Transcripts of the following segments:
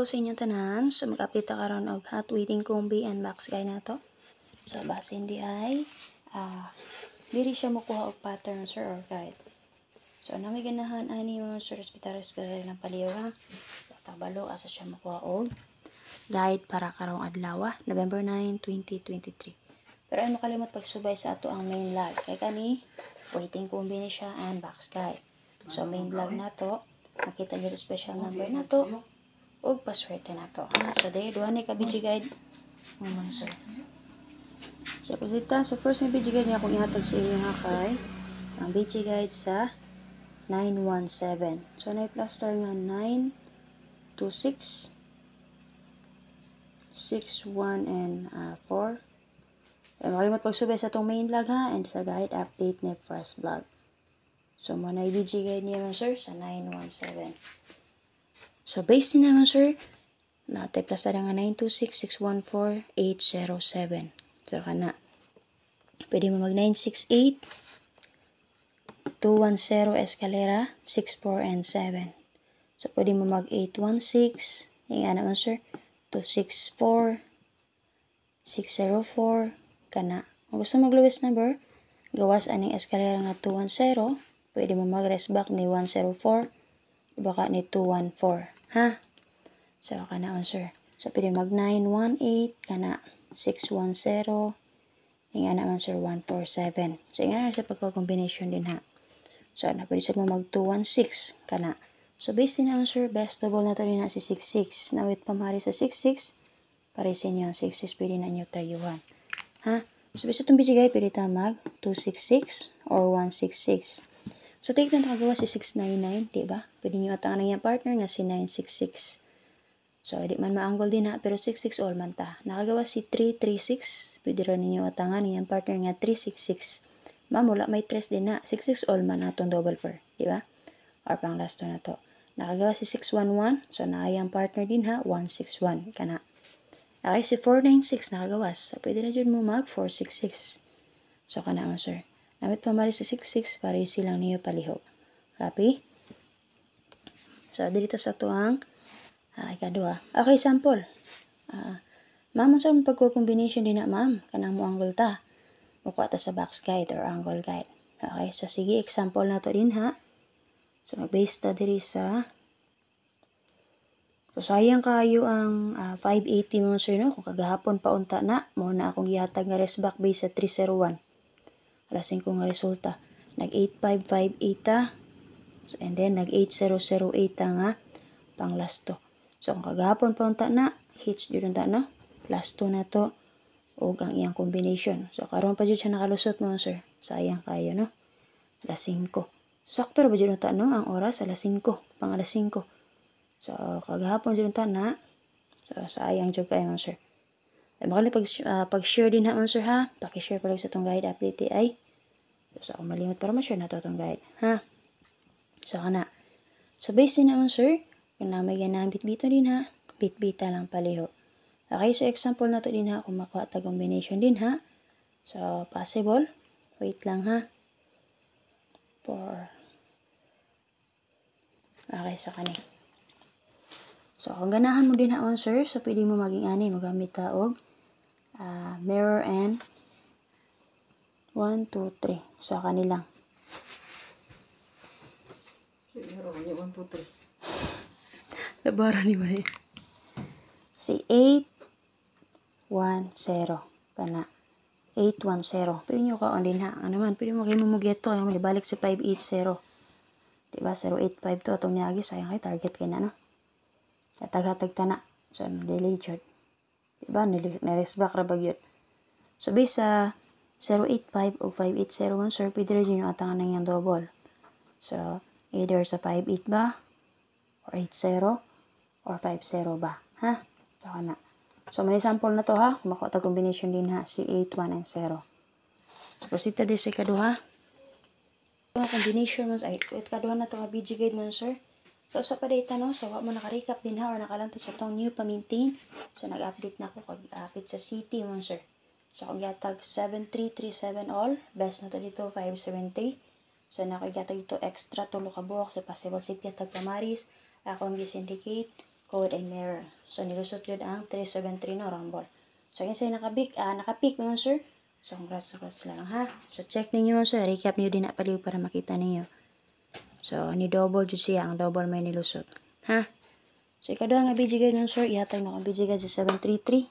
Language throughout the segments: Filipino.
Hello sa inyong tanan. So mag-update ta karon og hot waiting combi and box guy na to. So base hindi ay diri siya makuha og pattern sir or guide. So na may ganahan ani mo sir hospital ng Paliw ha. Tabalo asa siya makuha og guide para karong adlaw, November 9, 2023. Pero ay makalimot pagsubay sa ato ang main log. Kay kani waiting combi ni siya and box guide. So main log na to, makita niyo special number na to. O password na to. So, dahil doon ay ka-BG guide. So, pasita. So, first yung BG guide nga akong ihatag sa inyo nga kay ang BG guide sa 917. So, na-plaster nga 926 61 and 4. Makalimot pagsubay sa itong main vlog ha, and sa guide update ni first vlog. So, muna yung BG guide niya sir sa 917. So, base din naman, sir, natin plus na nga 926-614-807. So, kana. Pwede mo mag 968-210 escalera, 64 and 7. So, pwede mo mag 816, yung nga naman, sir, 264-604, kana. Kung gusto mag lowest number, gawas aning escalera nga 210, pwede mo mag rest back ni 104, baka ni 214 ha. So kana on sir. So pwede mag 918 kana 610 nga naman sir 147. So nga na sa pagko-combination din ha. So na pwede sa mo mag 216 kana. So based din naman sir, best double na to din na si 66. Na with pamari sa 66 para sa inyo 66 pwede na inyo tayuhan ha. So basta itong bigay pwede ta mag 266 or 166. So, take na nakagawa si 699, diba? Pwede nyo atangan ng partner nga si 966. So, di man ma-angle din ha, pero 66 all man ta. Nakagawa si 336, pwede rin ninyo atangan ng partner nga 366. Mamula may 3 din na, 66 all man na itong double pair, diba? Or pang last to na to. Nakagawa si 611, so naayang partner din ha, 161, kana. Okay, si 496 nakagawas, so pwede na dyan mo mag 466. So, kana mo sir. Namit pamari sa 66 para silang niyo palihog. Copy? So, dito sa ito ang ikadua. Okay, sample. Ma'am, sa pagko-combination din na ma'am. Kanang mo angle ta. Mukha ta sa box guide or angle guide. Okay, so sige, example na to din ha. So, mag-base ta diri sa so, sayang kayo ang 580 mo sir no. Kung kagahapon pa unta na, muna akong gihatag nga rest back base sa 301. Alasing ko nga resulta. Nag-8558 so, and then nag-8008 nga pang last to. So, kung kagahapon pa unta na, hitch dito unta na. Last to na to. O ang iyang combination. So, karon pa dito siya nakalusot mo, sir. Sayang kayo, no? Alas 5. Sakto ba dito unta, no? Ang oras, alas 5. Pang alas 5. So, kagahapon dito unta na. So, sayang dito kayo, sir. Makali pag-share din ha, sir, ha? Paki-share pala sa itong guide update ay. So, ako malimot para ma-share na ito itong guide, ha? So, kana. So, based din naman, sir, kung na may ganang bit-bito din, ha? Bit-bita lang paliho. Okay, so example na to din, ha? Kung makuha ta combination din, ha? So, possible. Wait lang, ha? Okay, so kani. So, kung ganahan mo din, ha, sir, so pwede mo maging ani, magamit ta og mirror and 1, 2, 3. So, kanilang. 1, 2, 3. Labara ni Maria. Si 810. Kana. 810. Pwede nyo ka on din ha. Ano man, pwede mo kayo mumugeto. Yung malibalik si 580. Diba? 085 to. Itong nyagi. Sayang kayo. Target kayo na, no? Katag-hatag ta na. So, delay chart. Diba? Niris back ra bagyot. So, base sa 085 o 5801, sir, pwede rin yung atangan ng yung double. So, either sa 58 ba, or 80, or 50 ba, ha? So, na. So, may sample na to, ha? Makuha ta combination din, ha? Si 81 and 0. So, proceed ta din sa ikaduha. Yung combination mo, ay, ikaduha na to, BG guide mo, sir. So, sa pa-data, no? So, wag mo naka-recap din, ha? Or nakalantay sa tong new pa-maintain. So, nag-update na ako kag-update sa city mo, sir. So, kung gatag 7337 all, best na to dito, 570. So, nakigatag dito extra tulo ka buwak. So, possible sig gatag tamaris. Akong gi-syndicate. code and mirror. So nilusot yun ang 373 no rumble. So yun sa'yo nakapik mo sir. So congrats lang ha. So check ninyo sir, recap niyo din na paliw para makita ninyo. So ni double jud siya, ang double may nilusot. Ha? So ikaduha nga BG guide nun sir, ihatag na kang BG guide sa 733.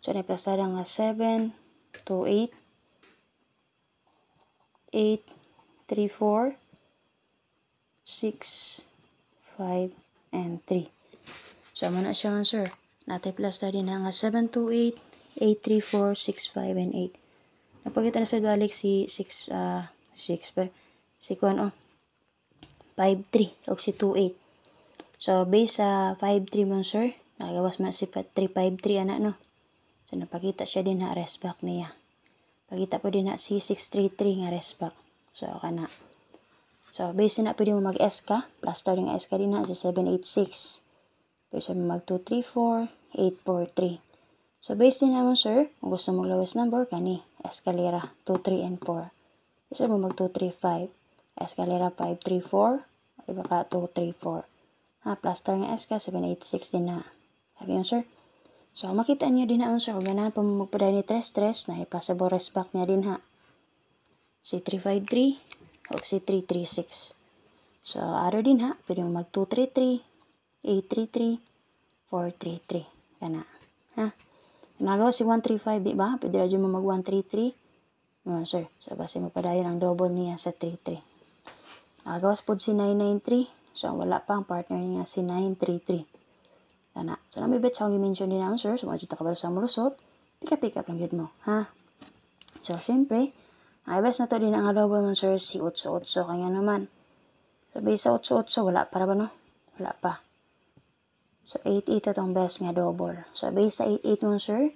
So naplasada nga 7, 2, 8, 8, 3, 4, 6, 5, and 3. So, muna siya nga, sir. Natay plus na din nga 7, 2, 8, 8, 3, 4, 6, 5, and 8. Napagkita na sa balik si 5, si Kuan, 5, 3, o si 2, 8. So, base sa 5, 3 mo, sir. Nakagawas man si 3, 5, 3, anak, no? So, napakita siya din na rest back niya. Pagkita po din na si 6, 3, 3 nga rest back. So, kana. So, base na pwede mo mag-S ka. Plus starting S ka din na sa 786. Pwede mo mag 2, 3, 4, 8, 4, 3. So, base din naman, sir. Kung gusto mong lowest number, kani. Escalera 2, 3, and 4. Pwede mo mag 2, 3, 5. Escalera 5, 3, 4. Iba ka 2, 3, 4. Ha, plus starting S ka, 786 din na. Sabi yun, sir. So, makita niyo din na, sir. Kung ganahan pa mo magpaday ni 3-3, na possible rest back niya din, ha. Si 353. O si 336. So, other din ha. Pwede mo mag 233, 833, 433. Kana. Ha? Nagawa si 135, di ba? Pwede rin mo mag 133. Sir. So, base mo padayon ang double niya sa 33. Nagawas po si 993. So, wala pa ang partner niya si 933. Kana. So, namibet sa akong i-mention din ang sir. So, mga juta kabalo sa mulusot. Pick up lang yun mo. Ha? So, syempre, ay, best na to din ang double mo, sir, si 8-8. Kaya naman. Sabi sa 8-8, wala pa ba, no? Wala pa. So, 8-8 itong best nga double. So, base sa 8-8 mo, sir,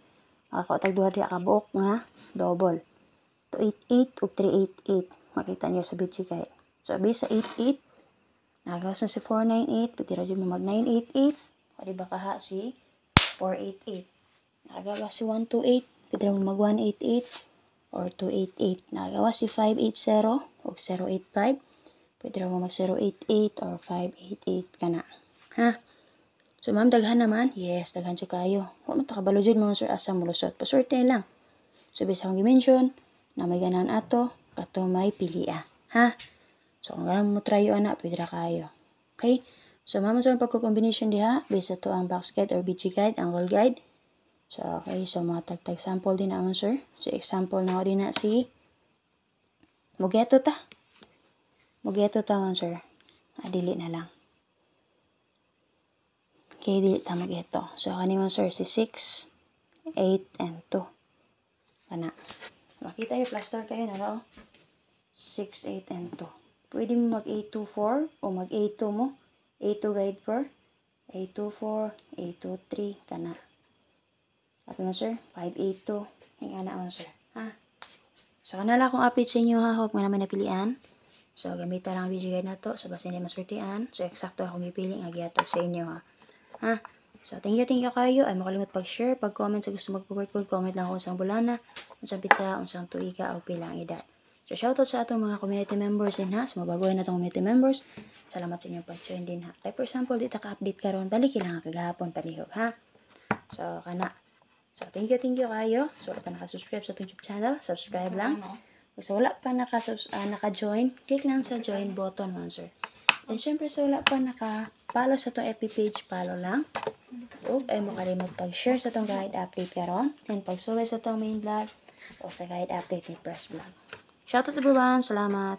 makakotag duha di akabuok nga double. To 8-8 o 3-8-8. Makita niyo sa BG guide. So, base sa 8-8, nagawas na si 4-9-8. Pwede rin mo mag 9-8-8. O, diba kaha si 4-8-8. Nagawas si 1-2-8. Pwede rin mo mag 1-8-8. Or 288. Nagawa si 580 o 085. Pwede rin mo mag 088 or 588 ka na. Ha? So, ma'am, daghan naman. Yes, daghan siya kayo. Huwag mo takabalo dyan mga sir asa mulusot. Pasurte lang. So, bisa akong i-mention na may ganahan ato, kato may pilia. Ha? So, kung ganahan mo try yun, pwede ra kayo. Okay? So, ma'am, sa pagko-combination diha, bisa to ang box guide or BG guide, angle guide. So, okay. So, mga tag sample din naman, sir. So, example na ako din na si Mugeto ta. Mugeto ta man, sir. Dili na lang. Okay, dili ta Mugeto. So, kanimo, sir, si 6, 8, and 2. Kana. Makita yung plaster kayo na, no? 6, 8, and 2. Pwede mo mag 824 o mag 82 mo. 82 guide for 824, 823, kana. At mo, sir, 582. Yung anak mo, sir. Ha? So, kanala akong update sa inyo, ha? Hope nga naman napilian. So, gamitan lang ang video guide na to. So, basta hindi masurtian. So, eksakto akong ipili nga gihatag sa inyo, ha? Ha? So, thank you kayo. Ay, makalimot pag-share, pag-comment sa gusto mag-work code. Comment lang ako unsang bulana, unsang pizza, unsang tuiga, o pilang edad. So, shoutout sa atong mga community members din, ha? Sa mabagoy na itong community members. Salamat sa inyong pag-join din, ha? Like, for example, dito ka-update karon balik lang kagahapon palihog, ha? So, kana. So, thank you kayo. So, wala pa nakasubscribe sa itong YouTube channel, subscribe lang. So, wala pa naka-join, click lang sa join button, man, sir. Then, syempre, so, wala pa naka-follow sa itong FB page, follow lang. O, ay makalimot pag-share sa itong guide update karon and pag-suway sa itong main vlog o sa guide update ni Press Vlog. Shoutout everyone. Salamat.